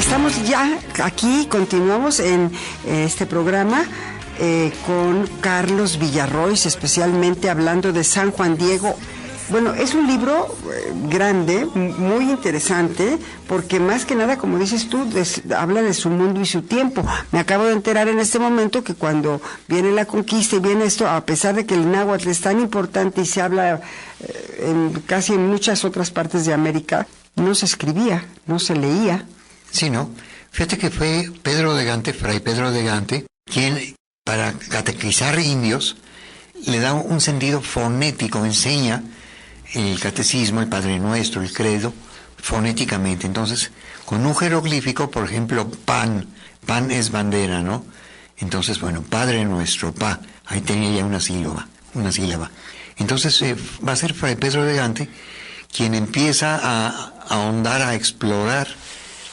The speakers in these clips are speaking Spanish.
Estamos ya aquí, continuamos en este programa con Carlos Villarrois, especialmente hablando de San Juan Diego. Bueno, es un libro grande, muy interesante, porque más que nada, como dices tú, habla de su mundo y su tiempo. Me acabo de enterar en este momento que cuando viene la conquista y viene esto, a pesar de que el náhuatl es tan importante y se habla casi en muchas otras partes de América, no se escribía, no se leía. Sí, ¿no? Fíjate que fue Pedro de Gante, Fray Pedro de Gante, quien, para catequizar indios, le da un sentido fonético, enseña el catecismo, el Padre Nuestro, el credo, fonéticamente. Entonces, con un jeroglífico, por ejemplo, pan es bandera, ¿no? Entonces, bueno, Padre Nuestro, ahí tenía ya una sílaba. Entonces, va a ser Fray Pedro de Gante quien empieza a ahondar, a explorar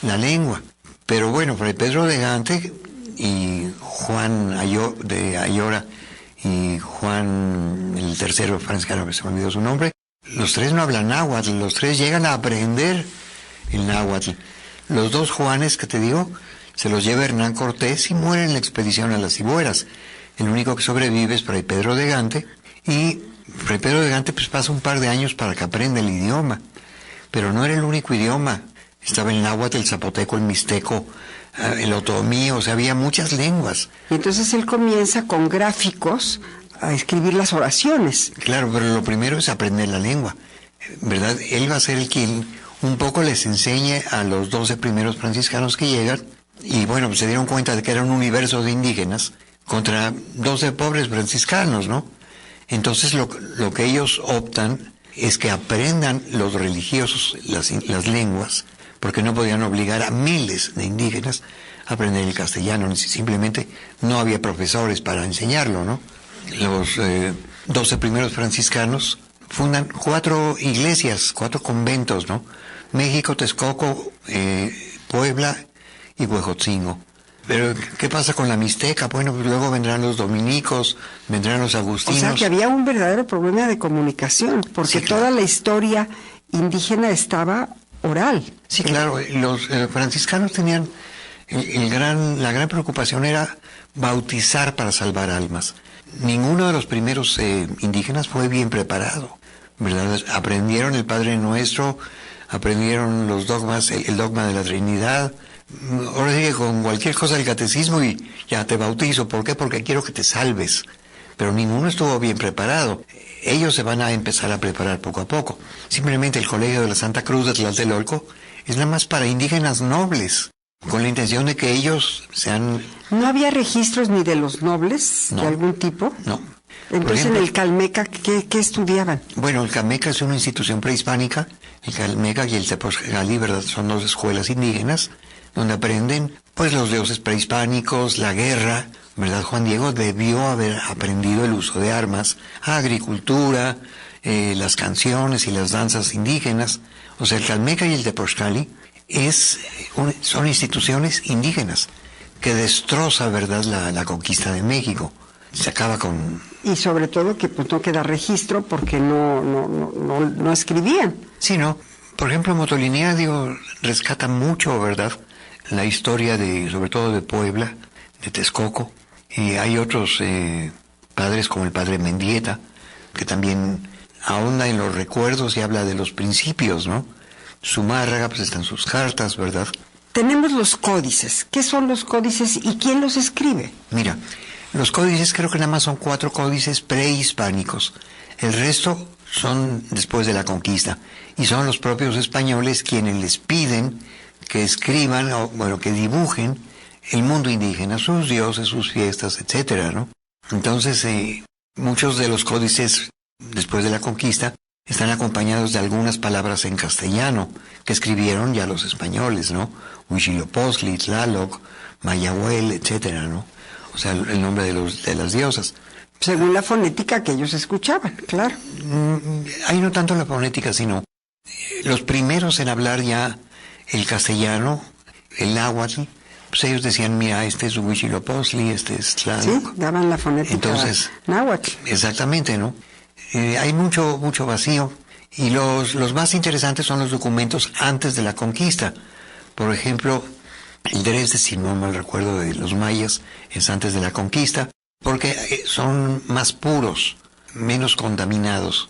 la lengua. Pero bueno, Fray Pedro de Gante y Juan de Ayora y Juan el tercero franciscano, que se me olvidó su nombre, los tres no hablan náhuatl, los tres llegan a aprender el náhuatl. Los dos Juanes que te digo, se los lleva Hernán Cortés y mueren en la expedición a las Ciboeras. El único que sobrevive es Fray Pedro de Gante, y Fray Pedro de Gante pues pasa un par de años para que aprenda el idioma. Pero no era el único idioma. Estaba el náhuatl, el zapoteco, el mixteco, el otomí, o sea, había muchas lenguas. Y entonces él comienza con gráficos a escribir las oraciones. Claro, pero lo primero es aprender la lengua, ¿verdad? Él va a ser el quien un poco les enseñe a los 12 primeros franciscanos que llegan, y bueno, pues se dieron cuenta de que era un universo de indígenas contra 12 pobres franciscanos, ¿no? Entonces lo que ellos optan es que aprendan los religiosos las lenguas, porque no podían obligar a miles de indígenas a aprender el castellano, simplemente no había profesores para enseñarlo, ¿no? Los 12 primeros franciscanos fundan 4 iglesias, 4 conventos, ¿no? México, Texcoco, Puebla y Huejotzingo. Pero, ¿qué pasa con la Mixteca? Bueno, pues luego vendrán los dominicos, vendrán los agustinos. O sea, que había un verdadero problema de comunicación, porque sí, claro, toda la historia indígena estaba oral. Sí, claro, los franciscanos tenían la gran preocupación era bautizar para salvar almas. Ninguno de los primeros indígenas fue bien preparado, ¿verdad? Aprendieron el Padre Nuestro, aprendieron los dogmas, el dogma de la Trinidad. Ahora sí que con cualquier cosa del catecismo y ya te bautizo. ¿Por qué? Porque quiero que te salves. Pero ninguno estuvo bien preparado. Ellos se van a empezar a preparar poco a poco. Simplemente el Colegio de la Santa Cruz de Tlatelolco es nada más para indígenas nobles, con la intención de que ellos sean... ¿No había registros ni de los nobles de algún tipo? No. Entonces, ejemplo, en el Calmeca, ¿qué estudiaban? Bueno, el Calmeca es una institución prehispánica. El Calmeca y el Tepoztlali, ¿verdad?, son 2 escuelas indígenas donde aprenden, pues, los dioses prehispánicos, la guerra, ¿verdad? Juan Diego debió haber aprendido el uso de armas, agricultura, las canciones y las danzas indígenas. O sea, el Calmeca y el Tepoztlali son instituciones indígenas que destroza, ¿verdad?, la conquista de México. Se acaba con... Y sobre todo que pues no queda registro porque no escribían. Sí, ¿no? Por ejemplo, Motolinia, rescata mucho, ¿verdad?, la historia sobre todo de Puebla, de Texcoco. Y hay otros padres como el padre Mendieta, que también ahonda en los recuerdos y habla de los principios, ¿no? Zumárraga, pues están sus cartas, ¿verdad? Tenemos los códices. ¿Qué son los códices y quién los escribe? Mira, los códices creo que nada más son 4 códices prehispánicos. El resto son después de la conquista. Y son los propios españoles quienes les piden que escriban, que dibujen el mundo indígena, sus dioses, sus fiestas, etcétera, ¿no? Entonces, muchos de los códices después de la conquista están acompañados de algunas palabras en castellano que escribieron ya los españoles, ¿no? Huitzilopochtli, Tlaloc, Mayahuel, etcétera, ¿no? O sea, el nombre de las diosas. Según la fonética que ellos escuchaban, claro. Ahí no tanto la fonética, sino los primeros en hablar ya el castellano, el náhuatl, pues ellos decían, mira, este es Huitzilopochtli, este es Tlaloc. Sí, daban la fonética. Entonces, náhuatl. Exactamente, ¿no? Hay mucho vacío, y los más interesantes son los documentos antes de la conquista. Por ejemplo, El Dresde, si no mal recuerdo, de los mayas, es antes de la conquista, porque son más puros, menos contaminados,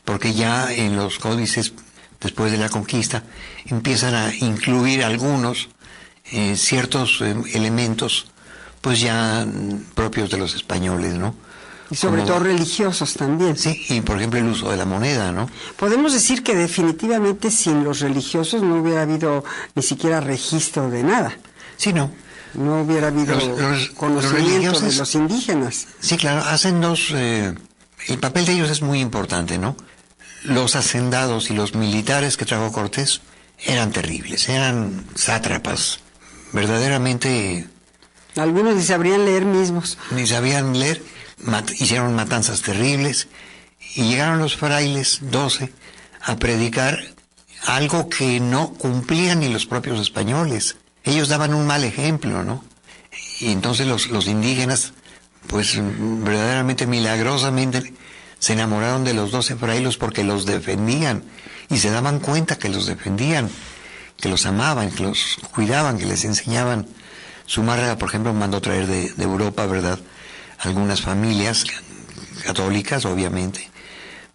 porque ya en los códices, después de la conquista, empiezan a incluir algunos ciertos elementos, pues ya propios de los españoles, ¿no? Y sobre todo religiosos también. Sí, y por ejemplo el uso de la moneda, ¿no? Podemos decir que definitivamente sin los religiosos no hubiera habido ni siquiera registro de nada. Sí, no. No hubiera habido conocimiento de los indígenas. Sí, claro, hacen dos... el papel de ellos es muy importante, ¿no? Los hacendados y los militares que trajo Cortés eran terribles, eran sátrapas, verdaderamente... Algunos ni sabrían leer mismos. Ni sabían leer, hicieron matanzas terribles, y llegaron los frailes, 12, a predicar algo que no cumplían ni los propios españoles. Ellos daban un mal ejemplo, ¿no? Y entonces los indígenas, pues verdaderamente milagrosamente, se enamoraron de los 12 frailes porque los defendían, y se daban cuenta que los defendían, que los amaban, que los cuidaban, que les enseñaban. Zumárraga, por ejemplo, mandó traer de Europa, ¿verdad?, algunas familias católicas, obviamente,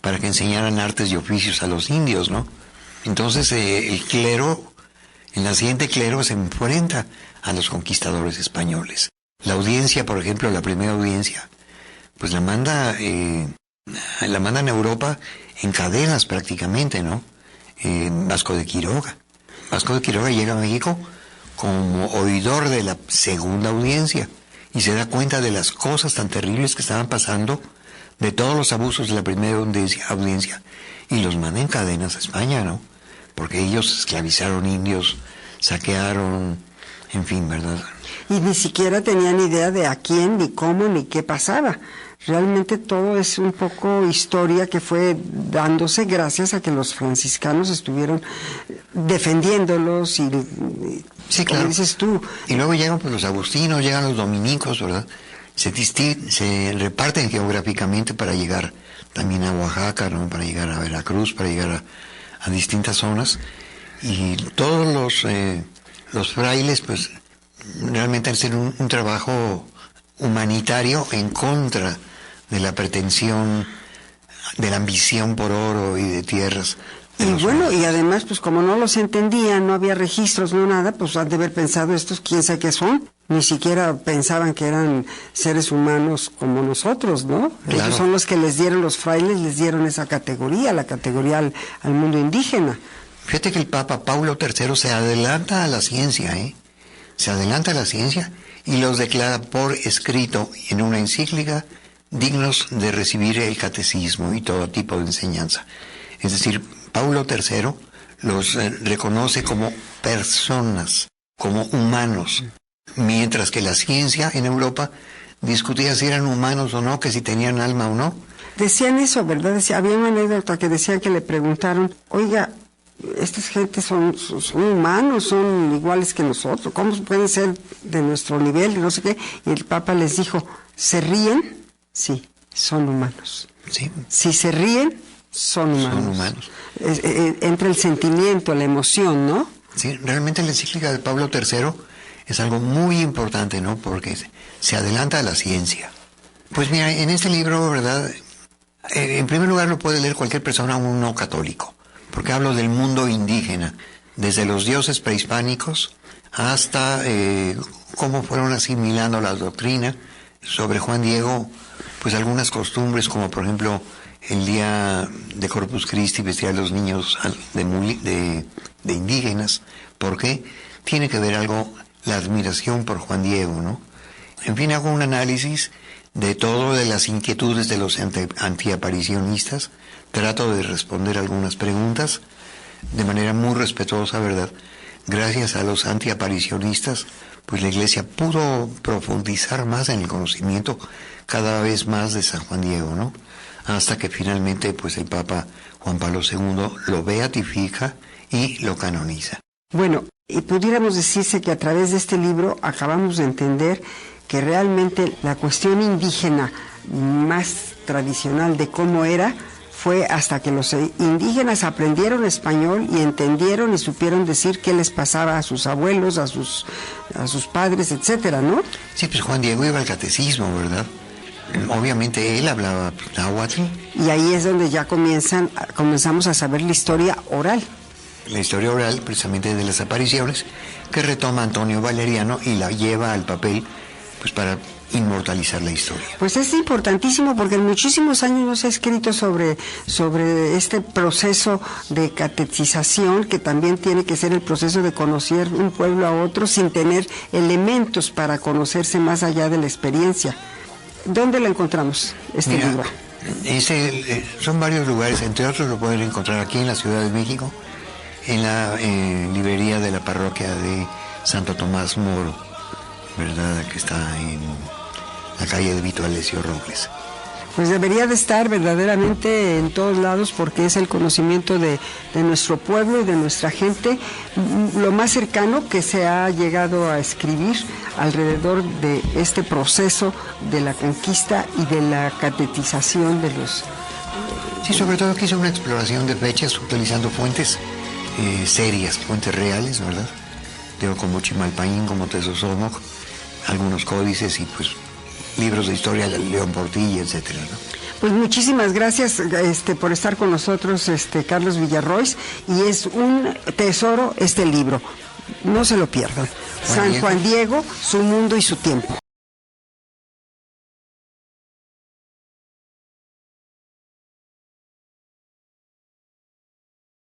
para que enseñaran artes y oficios a los indios, ¿no? Entonces el clero, el naciente clero, se enfrenta a los conquistadores españoles. La audiencia, por ejemplo, la primera audiencia, pues la mandan a Europa en cadenas prácticamente, ¿no? Vasco de Quiroga. Vasco de Quiroga llega a México como oidor de la segunda audiencia y se da cuenta de las cosas tan terribles que estaban pasando, de todos los abusos de la primera audiencia, y los manda en cadenas a España, ¿no? Porque ellos esclavizaron indios, saquearon, en fin, ¿verdad? Y ni siquiera tenían idea de a quién, ni cómo, ni qué pasaba. Realmente todo es un poco historia que fue dándose gracias a que los franciscanos estuvieron defendiéndolos y sí, claro. Como dices tú. Y luego llegan pues los agustinos, llegan los dominicos, ¿verdad? Se reparten geográficamente para llegar también a Oaxaca, ¿no? Para llegar a Veracruz, para llegar a distintas zonas. Y todos los frailes, pues, realmente hacen un trabajo humanitario en contra de la pretensión, de la ambición por oro y de tierras. Y bueno, y además, pues como no los entendían, no había registros, no nada, pues han de haber pensado estos, quién sabe qué son. Ni siquiera pensaban que eran seres humanos como nosotros, ¿no? Claro. Ellos son los que les dieron, los frailes les dieron esa categoría, la categoría al mundo indígena. Fíjate que el Papa Paulo III se adelanta a la ciencia, ¿eh? Se adelanta a la ciencia y los declara por escrito en una encíclica dignos de recibir el catecismo y todo tipo de enseñanza. Es decir, Paulo III los reconoce como personas, como humanos, mientras que la ciencia en Europa discutía si eran humanos o no, que si tenían alma o no. Decían eso, ¿verdad? Había una anécdota que decían que le preguntaron, oiga, estas gentes son humanos, son iguales que nosotros, ¿cómo pueden ser de nuestro nivel y no sé qué? Y el Papa les dijo, ¿se ríen? Sí, son humanos. Sí. Si se ríen, son humanos. Son humanos. Entra el sentimiento, la emoción, ¿no? Sí, realmente la encíclica de Pablo III es algo muy importante, ¿no? Porque se adelanta a la ciencia. Pues mira, en este libro, ¿verdad? En primer lugar lo puede leer cualquier persona, aún no católico, porque hablo del mundo indígena, desde los dioses prehispánicos hasta cómo fueron asimilando la doctrina. Sobre Juan Diego, pues algunas costumbres, como por ejemplo el día de Corpus Christi, vestir a los niños de indígenas. ¿Por qué? Tiene que ver algo la admiración por Juan Diego, ¿no? En fin, hago un análisis de todo, de las inquietudes de los antiaparicionistas. Trato de responder algunas preguntas de manera muy respetuosa, ¿verdad? Gracias a los antiaparicionistas, pues la Iglesia pudo profundizar más en el conocimiento cada vez más de San Juan Diego, ¿no? Hasta que finalmente, pues el Papa Juan Pablo II lo beatifica y lo canoniza. Bueno, y pudiéramos decirse que a través de este libro acabamos de entender que realmente la cuestión indígena más tradicional de cómo era fue hasta que los indígenas aprendieron español y entendieron y supieron decir qué les pasaba a sus abuelos, a sus padres, etcétera, ¿no? Sí, pues Juan Diego iba al catecismo, ¿verdad? Obviamente él hablaba náhuatl. Y ahí es donde ya comenzamos a saber la historia oral. La historia oral, precisamente de las apariciones, que retoma Antonio Valeriano y la lleva al papel, pues para inmortalizar la historia. Pues es importantísimo porque en muchísimos años no se ha escrito sobre este proceso de catequización, que también tiene que ser el proceso de conocer un pueblo a otro sin tener elementos para conocerse más allá de la experiencia. ¿Dónde lo encontramos, este libro? Son varios lugares, entre otros lo pueden encontrar aquí en la Ciudad de México, en la librería de la parroquia de Santo Tomás Moro, ¿verdad? Que está en la calle de Vito Alessio Robles. Pues debería de estar verdaderamente en todos lados porque es el conocimiento de nuestro pueblo y de nuestra gente, lo más cercano que se ha llegado a escribir alrededor de este proceso de la conquista y de la catequización de los... Sí, sobre todo que hizo una exploración de fechas utilizando fuentes serias, fuentes reales, ¿verdad? Como Chimalpaín, como Tezosomoc, algunos códices y pues libros de historia de León Portilla, etcétera, ¿no? Pues muchísimas gracias por estar con nosotros, Carlos Villarrois, y es un tesoro este libro. No se lo pierdan. San Juan Diego, su mundo y su tiempo.